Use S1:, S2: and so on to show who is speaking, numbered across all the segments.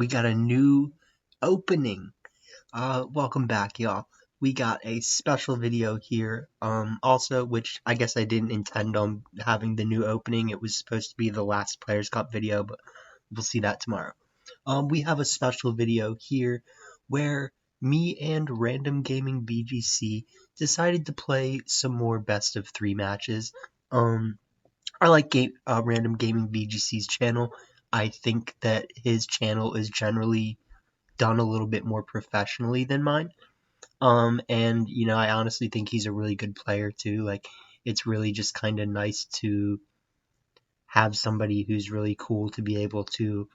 S1: we got a new opening. Welcome back, y'all. We got a special video here, also, which I guess I didn't intend on having the new opening. It was supposed to be the last Players Cup video, but we'll see that tomorrow. We have a special video here where me and Random Gaming VGC decided to play some more best of 3 matches. I like Random Gaming VGC's channel. I think that his channel is generally done a little bit more professionally than mine. And I honestly think he's a really good player too. Like, it's really just kind of nice to have somebody who's really cool to be able to,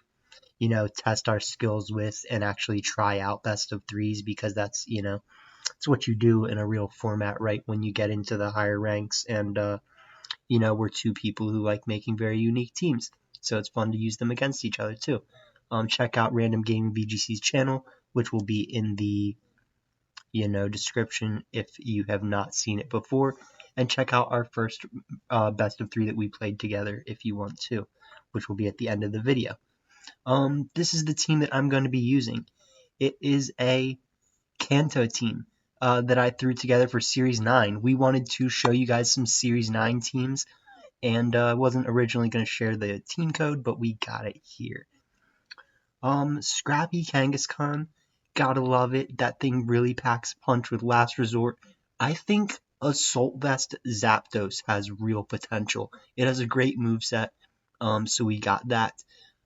S1: test our skills with and actually try out best of threes, because that's, it's what you do in a real format, right? When you get into the higher ranks, and we're two people who like making very unique teams, so it's fun to use them against each other too. Check out Random Gaming VGC's channel, which will be in the description if you have not seen it before, and check out our first best of 3 that we played together if you want to, which will be at the end of the video. This is the team that I'm going to be using. It is a Kanto team that I threw together for Series 9. We wanted to show you guys some Series 9 teams, and I wasn't originally going to share the team code, but we got it here. Scrappy Kangaskhan, gotta love it. That thing really packs a punch with Last Resort. I think Assault Vest Zapdos has real potential. It has a great moveset, so we got that.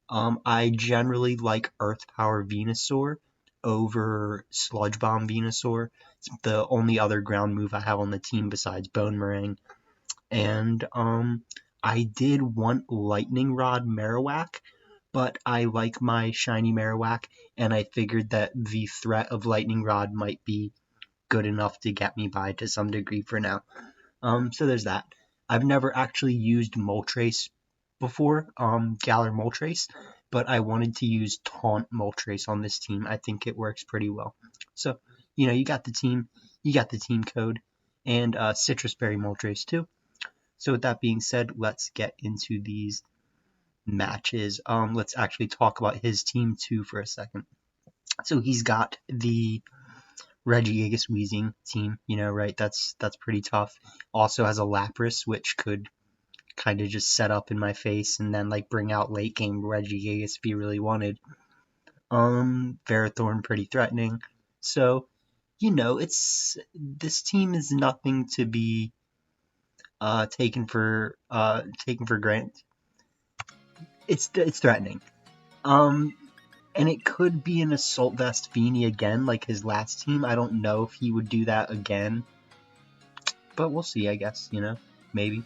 S1: I generally like Earth Power Venusaur over Sludge Bomb Venusaur. It's the only other ground move I have on the team besides Bone Meringue. And I did want Lightning Rod Marowak, but I like my shiny Marowak, and I figured that the threat of Lightning Rod might be good enough to get me by to some degree for now. So there's that. I've never actually used Moltres before, Galar Moltres, but I wanted to use Taunt Moltres on this team. I think it works pretty well. So, you got the team, you got the team code, and Citrus Berry Moltres too. So with that being said, let's get into these matches. Let's actually talk about his team too for a second. So he's got the Regigigas Weezing team, right? That's pretty tough. Also has a Lapras, which could kind of just set up in my face and then like bring out late game Regigigas if he really wanted. Ferrothorn pretty threatening. So, this team is nothing to be taken for granted. It's threatening. And it could be an Assault Vest Feeny again, like his last team. I don't know if he would do that again, but we'll see, I guess, maybe.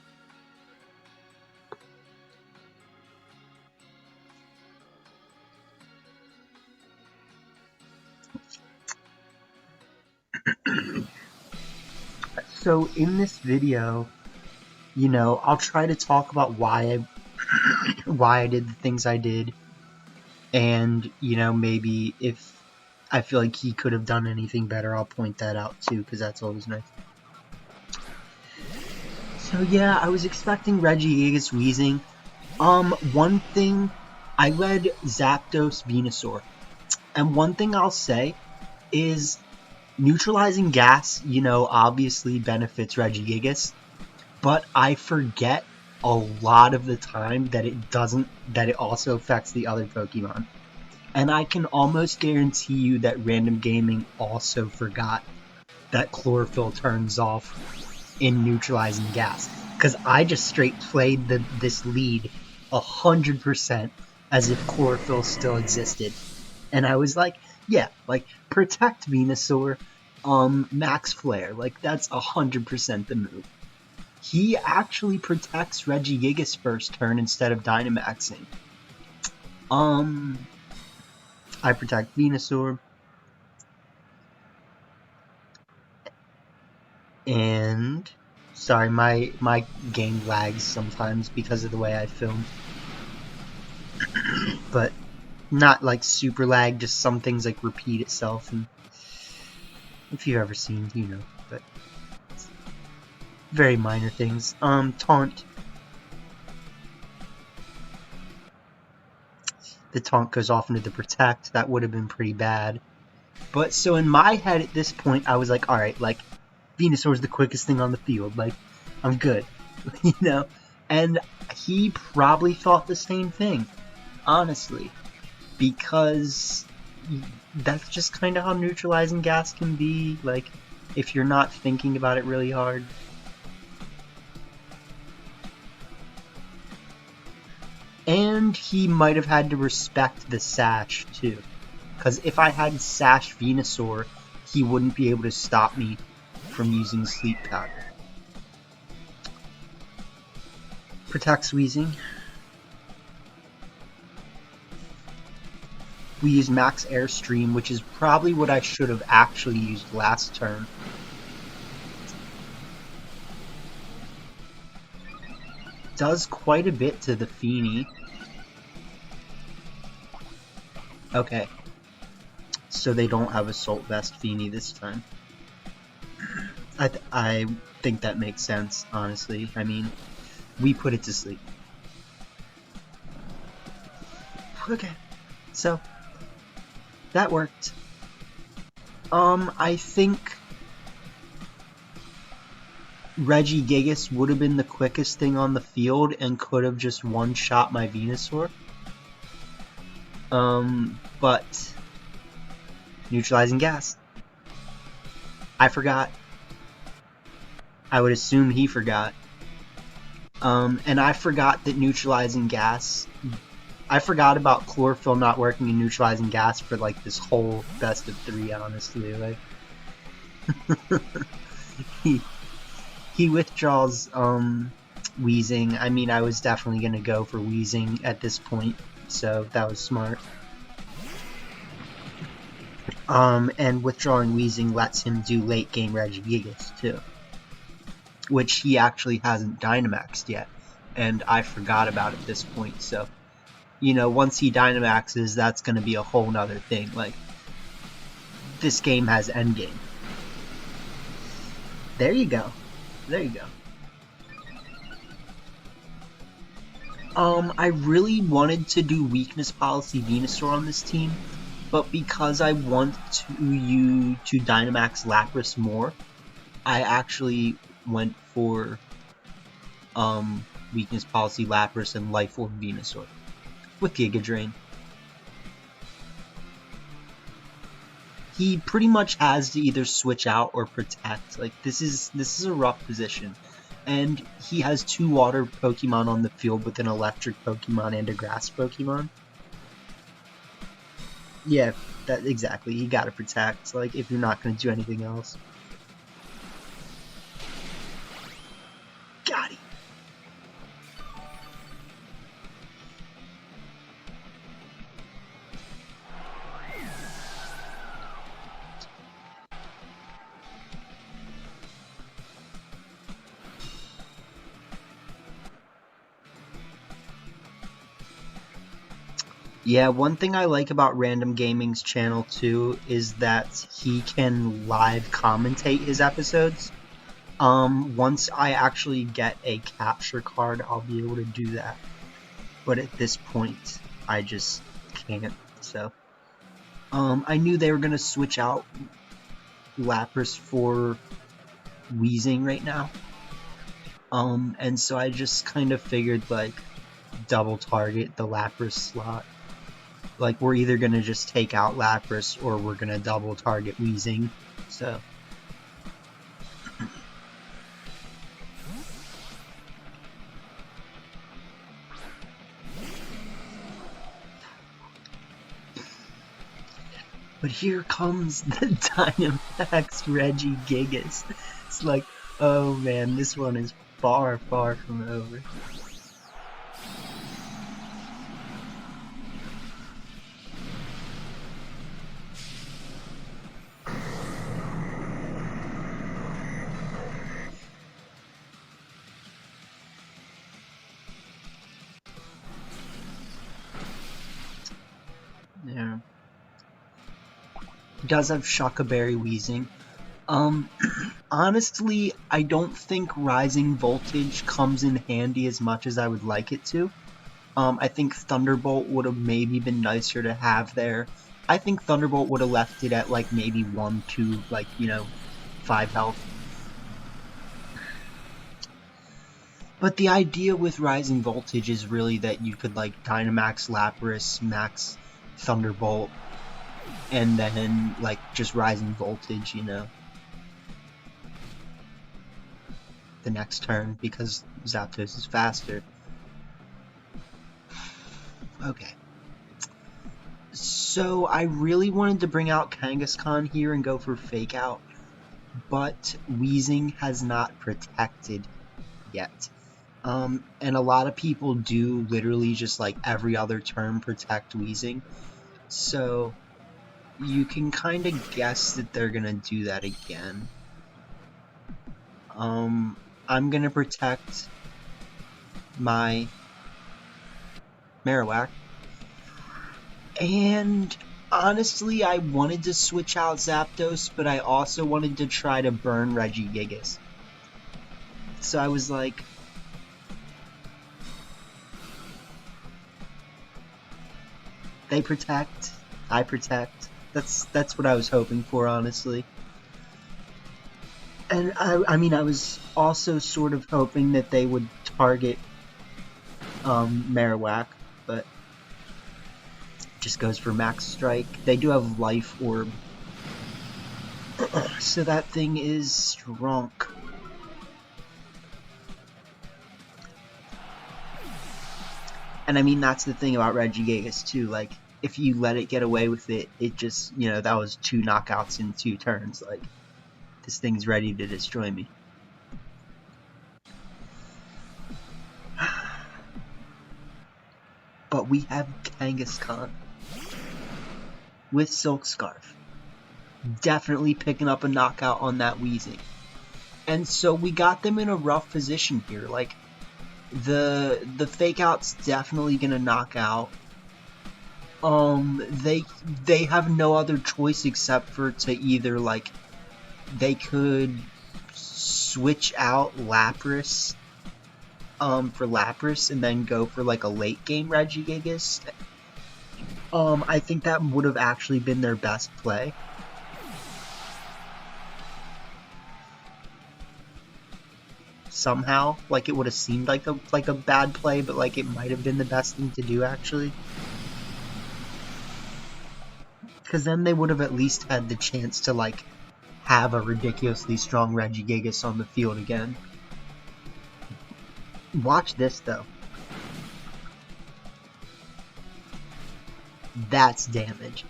S1: So in this video, I'll try to talk about why I did the things I did, and maybe if I feel like he could have done anything better, I'll point that out too, because that's always nice. So yeah, I was expecting Regigigas Weezing. One thing, I read Zapdos Venusaur, and one thing I'll say is neutralizing gas, obviously benefits Regigigas, but I forget a lot of the time that it doesn't, that it also affects the other Pokemon. And I can almost guarantee you that Random Gaming also forgot that Chlorophyll turns off in neutralizing gas, because I just straight played this lead 100% as if Chlorophyll still existed, and I was like, yeah, like protect Venusaur, Max Flare, like that's 100% the move. He actually protects Regigigas first turn instead of Dynamaxing. I protect Venusaur. And sorry, my game lags sometimes because of the way I film. But not like super lag, just some things like repeat itself, and if you've ever seen, but very minor things. Taunt. the taunt goes off into the protect. That would have been pretty bad. But so in my head at this point, I was like, alright, like, Venusaur's the quickest thing on the field. Like, I'm good. You know? And he probably thought the same thing, honestly. Because that's just kind of how neutralizing gas can be. Like, if you're not thinking about it really hard. And he might have had to respect the sash, too. Because if I had Sash Venusaur, he wouldn't be able to stop me from using Sleep Powder. Protects Wheezing. We use Max Airstream, which is probably what I should have actually used last turn. Does quite a bit to the Feeny. Okay. So they don't have Assault Vest Feeny this time. I think that makes sense, honestly. I mean, we put it to sleep. Okay. So, that worked. I think Regigigas would have been the quickest thing on the field and could have just one-shot my Venusaur. But neutralizing gas. I forgot. I would assume he forgot. And I forgot that neutralizing gas... I forgot about chlorophyll not working in neutralizing gas for like this whole best of 3, honestly. Like he withdraws Wheezing. I mean, I was definitely gonna go for Wheezing at this point, so that was smart. And withdrawing Wheezing lets him do late game Regigigas too, which he actually hasn't Dynamaxed yet, and I forgot about at this point. So, you know, once he Dynamaxes, that's going to be a whole nother thing. Like, this game has endgame. There you go. There you go. I really wanted to do Weakness Policy Venusaur on this team, but because I want you to Dynamax Lapras more, I actually went for Weakness Policy Lapras and Life Orb Venusaur with Giga Drain. He pretty much has to either switch out or protect. Like, this is a rough position. And he has 2 water Pokemon on the field with an electric Pokemon and a grass Pokemon. Yeah, that exactly. You gotta protect, like, if you're not gonna do anything else. Got him. Yeah, one thing I like about Random Gaming's channel too is that he can live commentate his episodes. Once I actually get a capture card, I'll be able to do that. But at this point, I just can't, so. I knew they were gonna switch out Lapras for Wheezing right now. And so I just kind of figured, like, double target the Lapras slot. Like, we're either gonna just take out Lapras or we're gonna double target Wheezing, so. But here comes the Dynamax Regigigas. It's like, oh man, this one is far, far from over. Yeah. He does have Shaka Berry Wheezing. Honestly, I don't think Rising Voltage comes in handy as much as I would like it to. I think Thunderbolt would have maybe been nicer to have there. I think Thunderbolt would have left it at like maybe 1, 2, like, 5 health. But the idea with Rising Voltage is really that you could like Dynamax Lapras, Max Thunderbolt, and then like just Rising Voltage, the next turn because Zapdos is faster. Okay. So I really wanted to bring out Kangaskhan here and go for Fake Out, but Weezing has not protected yet. And a lot of people do literally just like every other turn protect Weezing. So you can kind of guess that they're going to do that again. I'm going to protect my Marowak. And honestly, I wanted to switch out Zapdos, but I also wanted to try to burn Regigigas. So I was like, they protect, I protect. That's what I was hoping for, honestly. And I mean, I was also sort of hoping that they would target Marowak, but just goes for Max Strike. They do have Life Orb, so that thing is strong. And I mean, that's the thing about Regigigas too, like, if you let it get away with it, it just, that was 2 knockouts in 2 turns, like, this thing's ready to destroy me. But we have Kangaskhan with Silk Scarf. Definitely picking up a knockout on that Weezing. And so we got them in a rough position here. Like, the Fake Out's definitely gonna knock out. They have no other choice except for to either, like, they could switch out Lapras for Lapras and then go for like a late game Regigigas. I think that would have actually been their best play. Somehow, like, it would have seemed like a bad play, but like it might have been the best thing to do actually. Because then they would have at least had the chance to like have a ridiculously strong Regigigas on the field again. Watch this though. That's damage.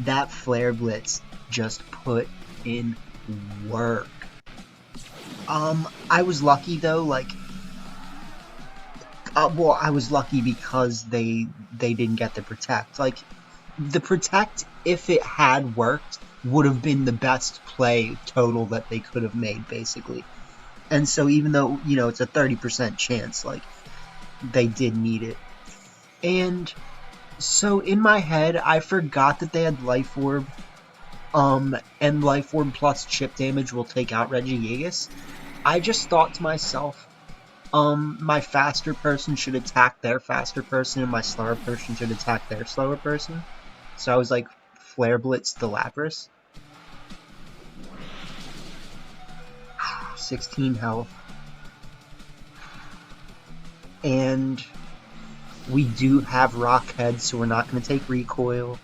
S1: That Flare Blitz just put in work. I was lucky though, like, well, I was lucky because they didn't get the Protect. Like, the Protect, if it had worked, would have been the best play total that they could have made, basically. And so even though, it's a 30% chance, like, they did need it. And so in my head, I forgot that they had Life Orb, and Life Orb plus chip damage will take out Regigigas. I just thought to myself, my faster person should attack their faster person, and my slower person should attack their slower person. So I was like, Flare Blitz the Lapras. 16 health. And we do have Rock Head, so we're not going to take Recoil.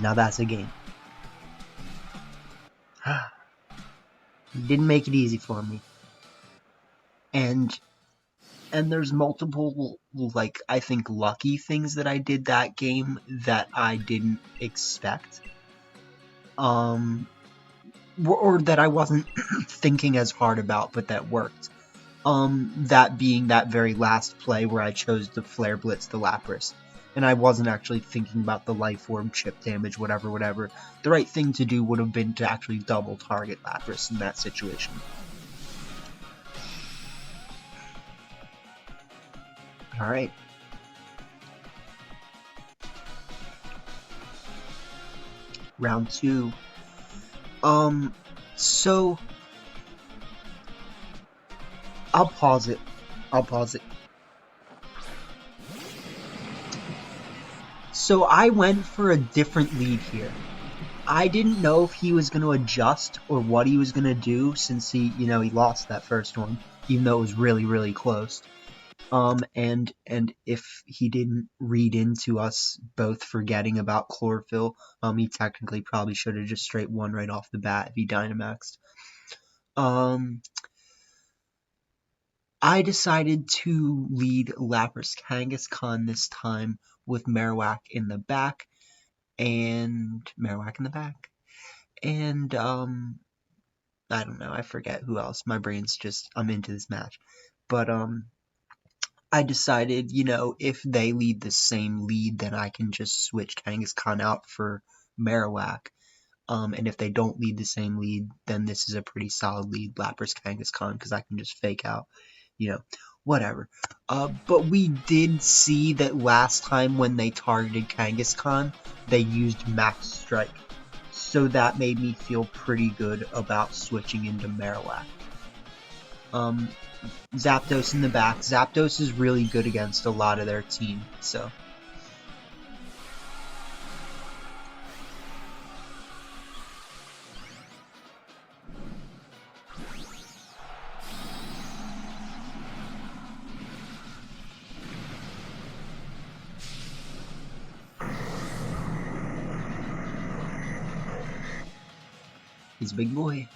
S1: Now that's a game. Didn't make it easy for me. And there's multiple, like, I think lucky things that I did that game that I didn't expect. Or that I wasn't thinking as hard about, but that worked. That being that very last play where I chose to Flare Blitz the Lapras. And I wasn't actually thinking about the Life Orb, chip damage, whatever. The right thing to do would have been to actually double target Lapras in that situation. Alright. round 2. So I'll pause it. So I went for a different lead here. I didn't know if he was going to adjust or what he was going to do, since he lost that first one, even though it was really, really close. And if he didn't read into us both forgetting about chlorophyll, he technically probably should have just straight won right off the bat if he Dynamaxed. I decided to lead Lapras Kangaskhan this time with Marowak in the back, and I don't know, I forget who else. My brain's just, I'm into this match. But I decided, if they lead the same lead, then I can just switch Kangaskhan out for Marowak. And if they don't lead the same lead, then this is a pretty solid lead, Lapras Kangaskhan, because I can just fake out, whatever. But we did see that last time when they targeted Kangaskhan, they used Max Strike. So that made me feel pretty good about switching into Marowak. Zapdos in the back. Zapdos is really good against a lot of their team, so. He's a big boy.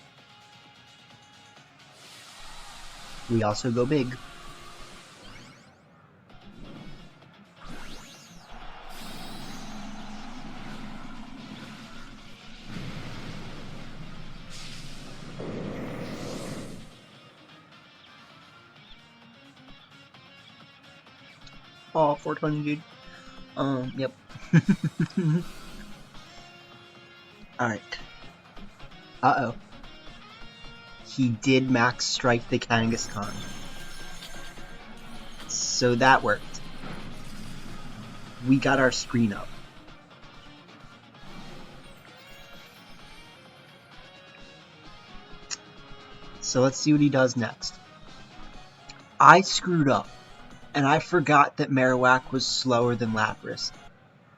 S1: We also go big. Oh, 420, dude. Yep. Alright. Uh-oh. He did Max Strike the Kangaskhan. So that worked. We got our screen up. So let's see what he does next. I screwed up, and I forgot that Marowak was slower than Lapras.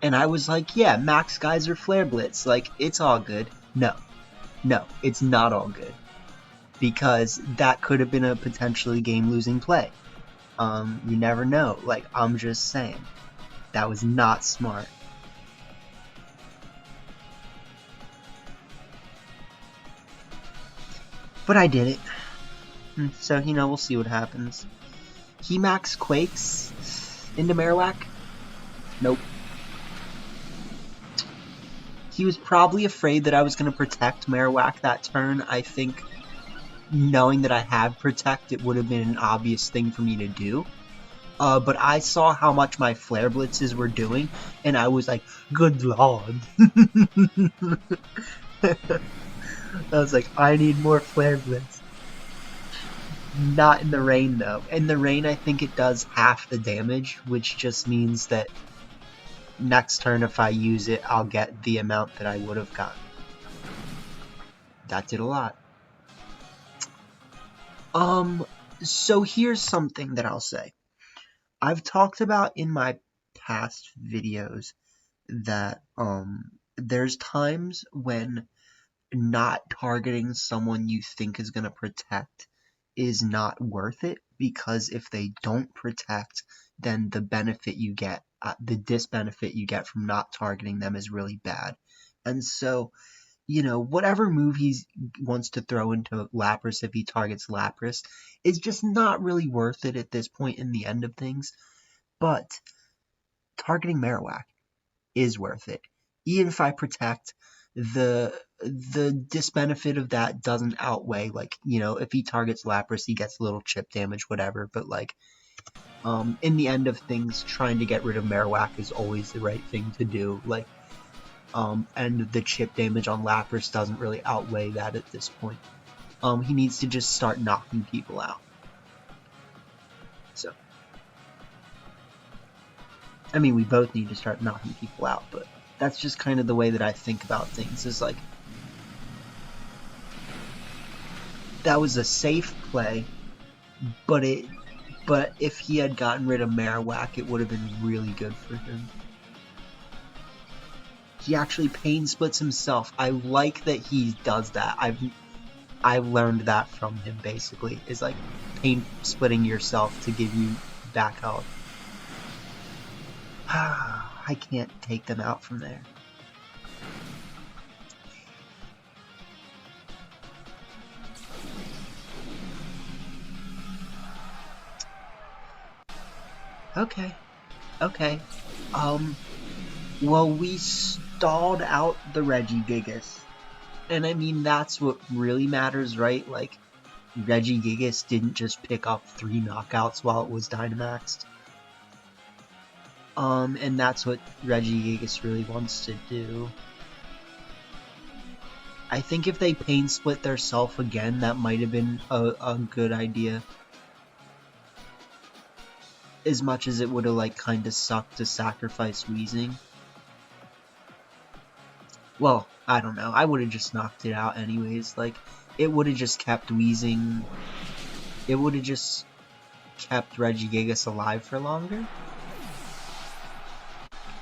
S1: And I was like, yeah, Max Geyser Flare Blitz, like, it's all good. No, it's not all good. Because that could have been a potentially game-losing play. You never know. Like, I'm just saying. That was not smart. But I did it. So, we'll see what happens. He Max Quakes into Marowak? Nope. He was probably afraid that I was going to protect Marowak that turn. I think knowing that I have Protect, it would have been an obvious thing for me to do. But I saw how much my Flare Blitzes were doing, and I was like, good lord. I was like, I need more Flare Blitz. Not in the rain, though. In the rain, I think it does half the damage, which just means that next turn, if I use it, I'll get the amount that I would have gotten. That did a lot. So here's something that I'll say. I've talked about in my past videos that, there's times when not targeting someone you think is going to protect is not worth it, because if they don't protect, then the benefit you get, the disbenefit you get from not targeting them is really bad. And so, whatever move he wants to throw into Lapras if he targets Lapras is just not really worth it at this point in the end of things. But targeting Marowak is worth it. Even if I protect, the disbenefit of that doesn't outweigh, like, if he targets Lapras, he gets a little chip damage, whatever, but, like, in the end of things, trying to get rid of Marowak is always the right thing to do, like, and the chip damage on Lapras doesn't really outweigh that at this point. He needs to just start knocking people out. So, I mean, we both need to start knocking people out, but That's just kind of the way that I think about things, is like, that was a safe play, but if he had gotten rid of Marowak, it would have been really good for him. He actually pain splits himself. I like that he does that. I learned that from him, basically, is like pain splitting yourself to give you back health. I can't take them out from there. Okay. Well, we stalled out the Regigigas. And I mean, that's what really matters, right? Like, Regigigas didn't just pick up 3 knockouts while it was Dynamaxed. And that's what Regigigas really wants to do. I think if they pain split their self again, that might have been a good idea. As much as it would have, like, kind of sucked to sacrifice Weezing. Well, I don't know. I would have just knocked it out anyways. Like, it would have just kept Weezing. It would have just kept Regigigas alive for longer.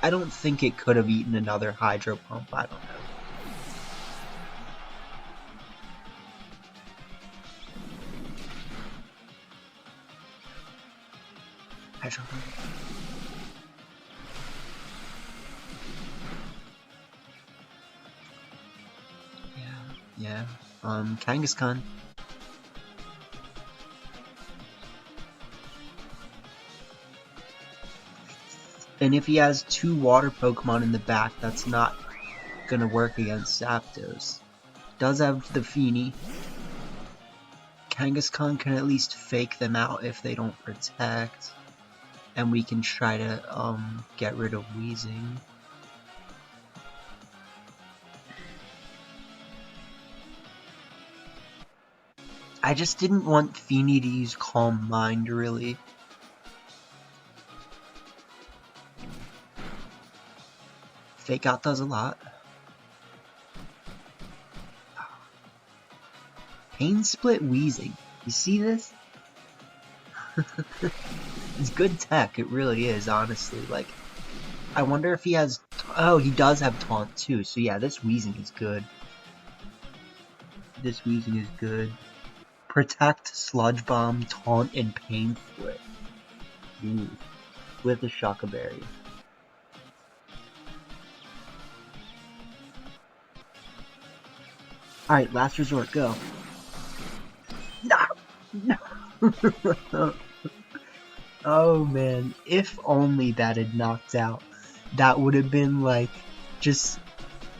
S1: I don't think it could have eaten another Hydro Pump. I don't know. Hydro Pump. Yeah. Kangaskhan. And if he has 2 water Pokemon in the back, that's not gonna work against Zapdos. Does have the Feeny. Kangaskhan can at least fake them out if they don't protect. And we can try to get rid of Weezing. I just didn't want Feeny to use Calm Mind, really. Fake Out does a lot. Pain Split Weezing. You see this? It's good tech, it really is, honestly. Like, I wonder if he has... Oh, he does have Taunt, too. So yeah, this Weezing is good. Protect, Sludge Bomb, Taunt, and Pain Split. Ooh. With a Shock Berry. Alright, last resort, go. No! Oh man, if only that had knocked out. That would have been like,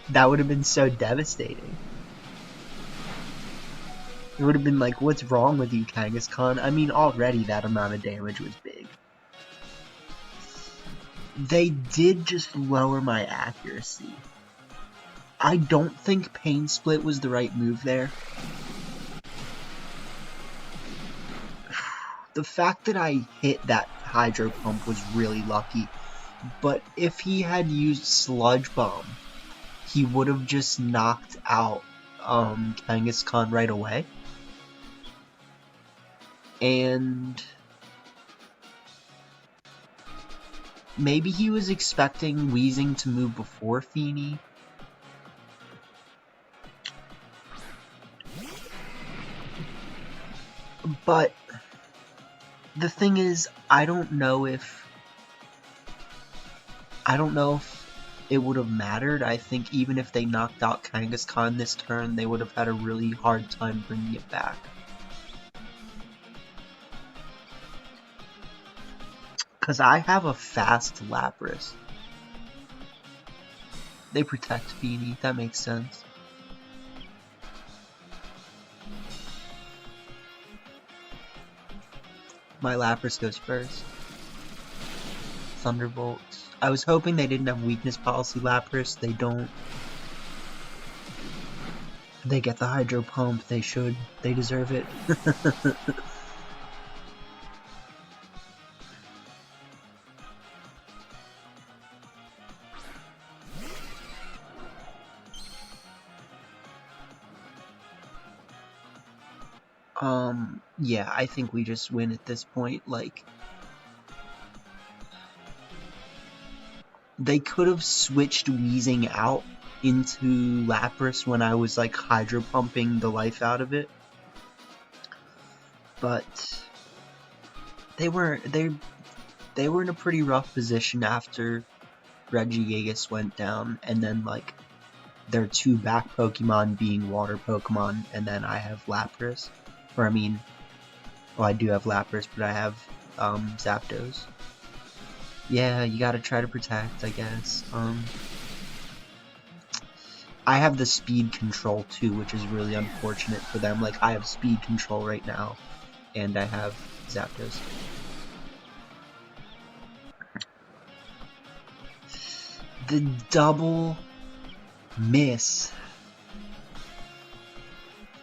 S1: that would have been so devastating. It would have been like, what's wrong with you, Kangaskhan? I mean, already that amount of damage was big. They did just lower my accuracy. I don't think Pain Split was the right move there. The fact that I hit that Hydro Pump was really lucky. But if he had used Sludge Bomb, he would have just knocked out Kangaskhan right away. And maybe he was expecting Weezing to move before Feeny. But the thing is, I don't know if it would have mattered. I think even if they knocked out Kangaskhan this turn, they would have had a really hard time bringing it back. Because I have a fast Lapras. They protect Feeny, that makes sense. My Lapras goes first. Thunderbolt. I was hoping they didn't have weakness policy Lapras. They don't. They get the Hydro Pump. They should. They deserve it. Yeah, I think we just win at this point. Like, they could have switched Wheezing out into Lapras when I was like hydro pumping the life out of it, but they were in a pretty rough position after Regigigas went down, and then like their two back Pokemon being water Pokemon, and then I have Lapras, or I mean, well, I do have Lapras, but I have Zapdos. Yeah, you gotta try to protect, I guess. I have the speed control too, which is really unfortunate for them. Like, I have speed control right now, and I have Zapdos. The double miss.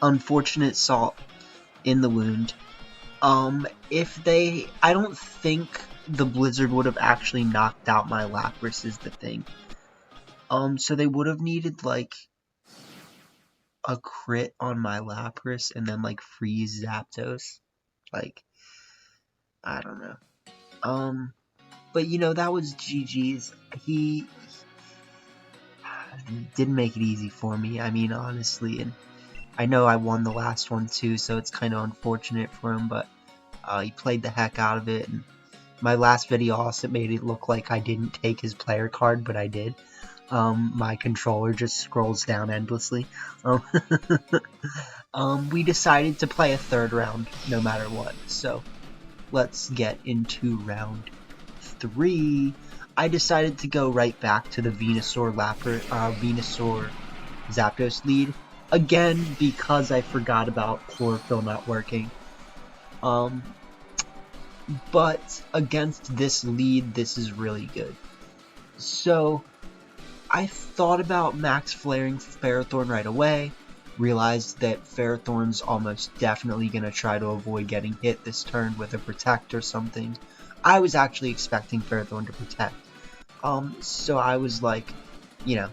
S1: Unfortunate salt in the wound. I don't think the Blizzard would have actually knocked out my Lapras is the thing. So they would have needed, like, a crit on my Lapras and then, like, freeze Zapdos. Like, I don't know. But, you know, that was GG's. He didn't make it easy for me, I mean, honestly, and I know I won the last one too, so it's kind of unfortunate for him, but he played the heck out of it, and my last video also made it look like I didn't take his player card, but I did. My controller just scrolls down endlessly. We decided to play a third round, no matter what, so let's get into round 3. I decided to go right back to the Venusaur Zapdos lead, again because I forgot about Chlorophyll not working. But against this lead, this is really good. So I thought about max flaring Ferrothorn right away, realized that Ferrothorn's almost definitely going to try to avoid getting hit this turn with a Protect or something. I was actually expecting Ferrothorn to Protect. So I was like, you know,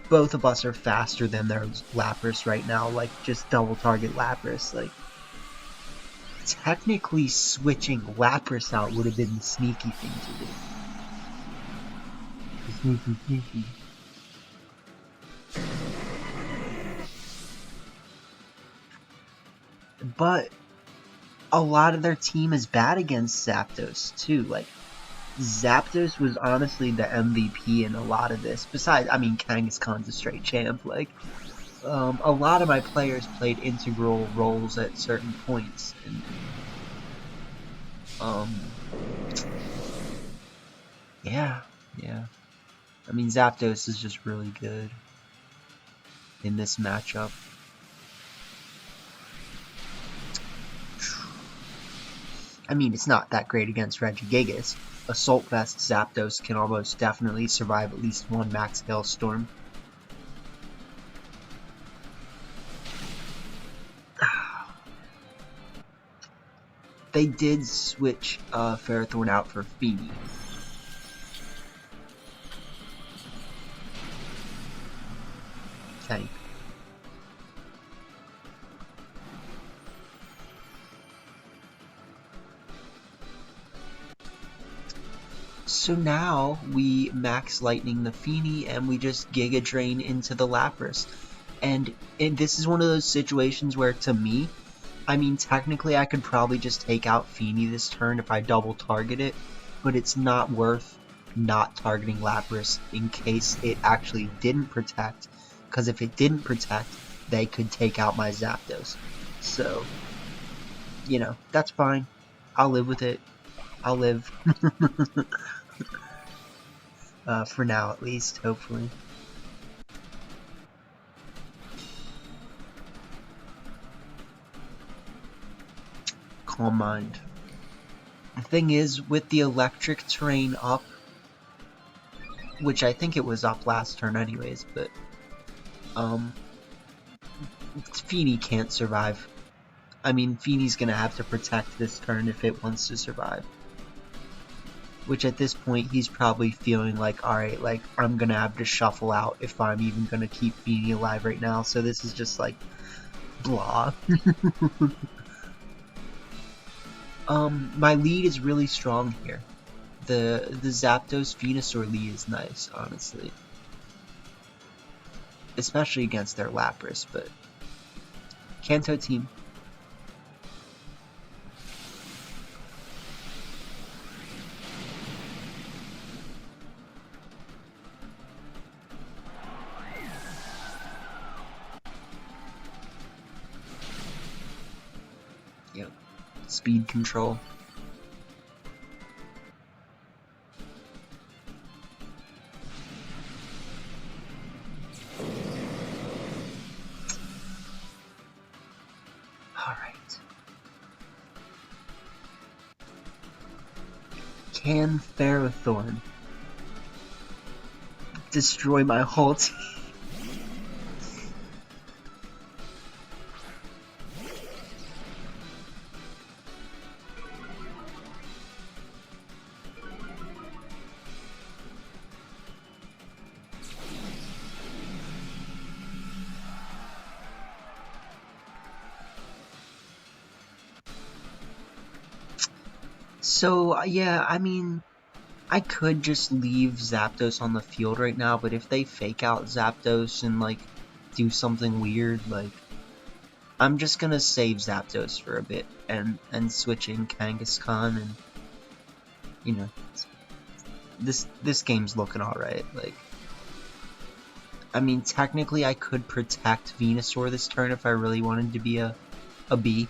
S1: both of us are faster than their Lapras right now, like, just double target Lapras, like, technically switching Lapras out would have been the sneaky thing to do. Sneaky. But a lot of their team is bad against Zapdos too, like, Zapdos was honestly the MVP in a lot of this. Besides, I mean, Kangaskhan's a straight champ. Like, a lot of my players played integral roles at certain points. And, yeah. I mean, Zapdos is just really good in this matchup. I mean, it's not that great against Regigigas. Assault Vest Zapdos can almost definitely survive at least one max Hailstorm. They did switch Ferrothorn out for Feeny. Okay. So now we max Lightning the Feeny and we just Giga Drain into the Lapras. And this is one of those situations where, to me, I mean, technically I could probably just take out Feeny this turn if I double target it, but it's not worth not targeting Lapras in case it actually didn't protect, because if it didn't protect, they could take out my Zapdos. So, you know, that's fine. I'll live with it. I'll live. For now, at least, hopefully. Calm mind. The thing is, with the electric terrain up, which I think it was up last turn anyways, but, Feeny can't survive. I mean, Feeny's gonna have to protect this turn if it wants to survive. Which at this point, he's probably feeling like, alright, like, I'm gonna have to shuffle out if I'm even gonna keep Feeny alive right now, so this is just like, Blah. My lead is really strong here. The Zapdos Venusaur lead is nice, honestly. Especially against their Lapras, but Kanto team. Yep. Speed control. Alright. Can Ferrothorn destroy my whole team? So, yeah, I mean, I could just leave Zapdos on the field right now, but if they fake out Zapdos and, like, do something weird, like, I'm just gonna save Zapdos for a bit and switch in Kangaskhan and, you know, this game's looking alright, like, I mean, technically I could protect Venusaur this turn if I really wanted to be a B.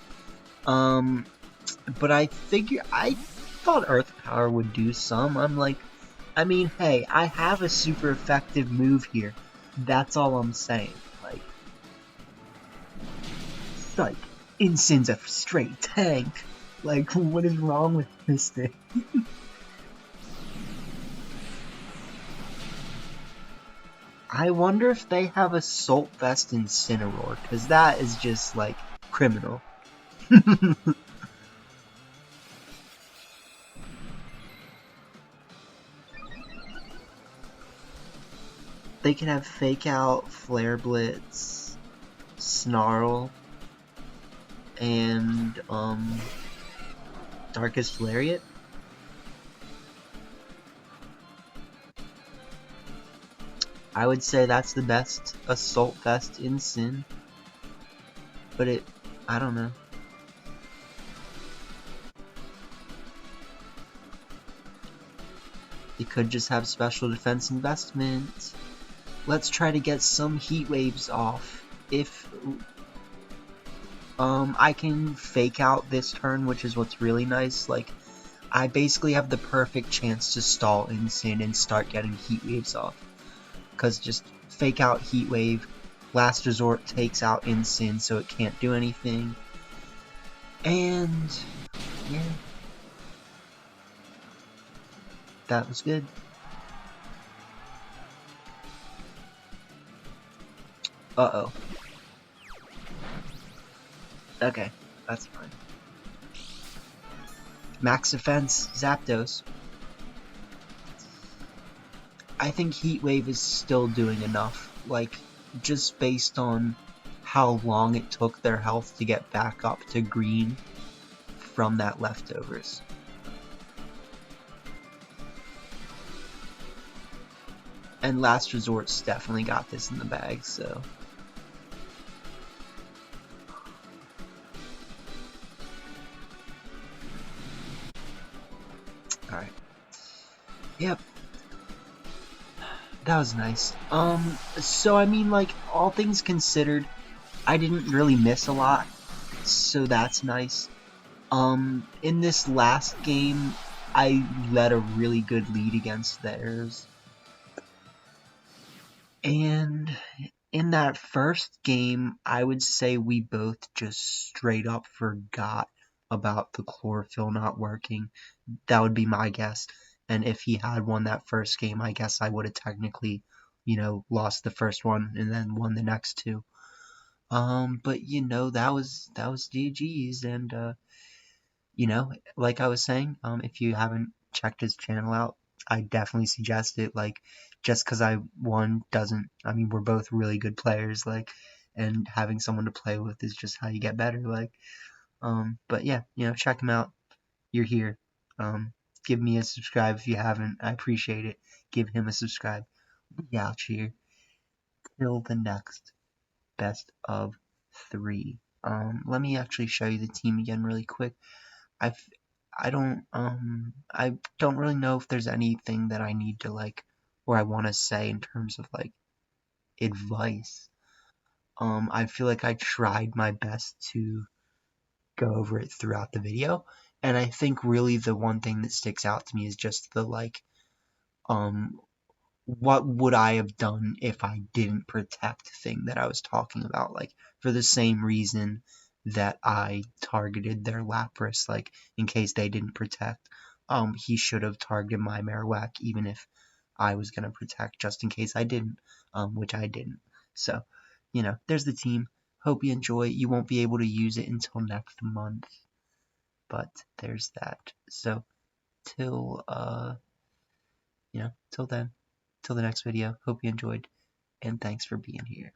S1: But I thought Earth Power would do some. I'm like, I mean, hey, I have a super effective move here. That's all I'm saying. Like, psych, Incin's a straight tank. Like, what is wrong with this thing? I wonder if they have Assault Vest Incineroar, because that is just, like, criminal. They can have Fake Out, Flare Blitz, Snarl, and, Darkest Lariat? I would say that's the best Assault Vest in Sin. But I don't know. You could just have Special Defense Investment. Let's try to get some Heat Waves off. If I can fake out this turn, which is what's really nice, like, I basically have the perfect chance to stall Insane and start getting Heat Waves off. Because just fake out Heat Wave, Last Resort takes out Insane so it can't do anything. And, yeah. That was good. Uh-oh. Okay, that's fine. Max Defense, Zapdos. I think Heat Wave is still doing enough. Like, just based on how long it took their health to get back up to green from that leftovers. And Last Resort's definitely got this in the bag, so. Alright. Yep. That was nice. So I mean, like, all things considered, I didn't really miss a lot, so that's nice. In this last game, I led a really good lead against theirs. And in that first game, I would say we both just straight up forgot about the chlorophyll not working. That would be my guess. And if he had won that first game, I guess I would have technically, lost the first one and then won the next two. But that was GG's, and like I was saying, if you haven't checked his channel out, I definitely suggest it. Like, just because I won doesn't, I mean, we're both really good players, like, and having someone to play with is just how you get better. Like, but yeah, check him out. You're here. Give me a subscribe if you haven't. I appreciate it. Give him a subscribe. We out here till the next best of 3. Let me actually show you the team again really quick. I I don't really know if there's anything that I need to like or I want to say in terms of like advice. I feel like I tried my best to go over it throughout the video, and I think really the one thing that sticks out to me is just the like um what would I have done if I didn't protect thing that I was talking about, like for the same reason that I targeted their Lapras, like in case they didn't protect. He should have targeted my Marowak even if I was gonna protect just in case I didn't, which I didn't. So, there's the team. Hope you enjoy. You won't be able to use it until next month, but there's that. So till till then, till the next video. Hope you enjoyed, and thanks for being here.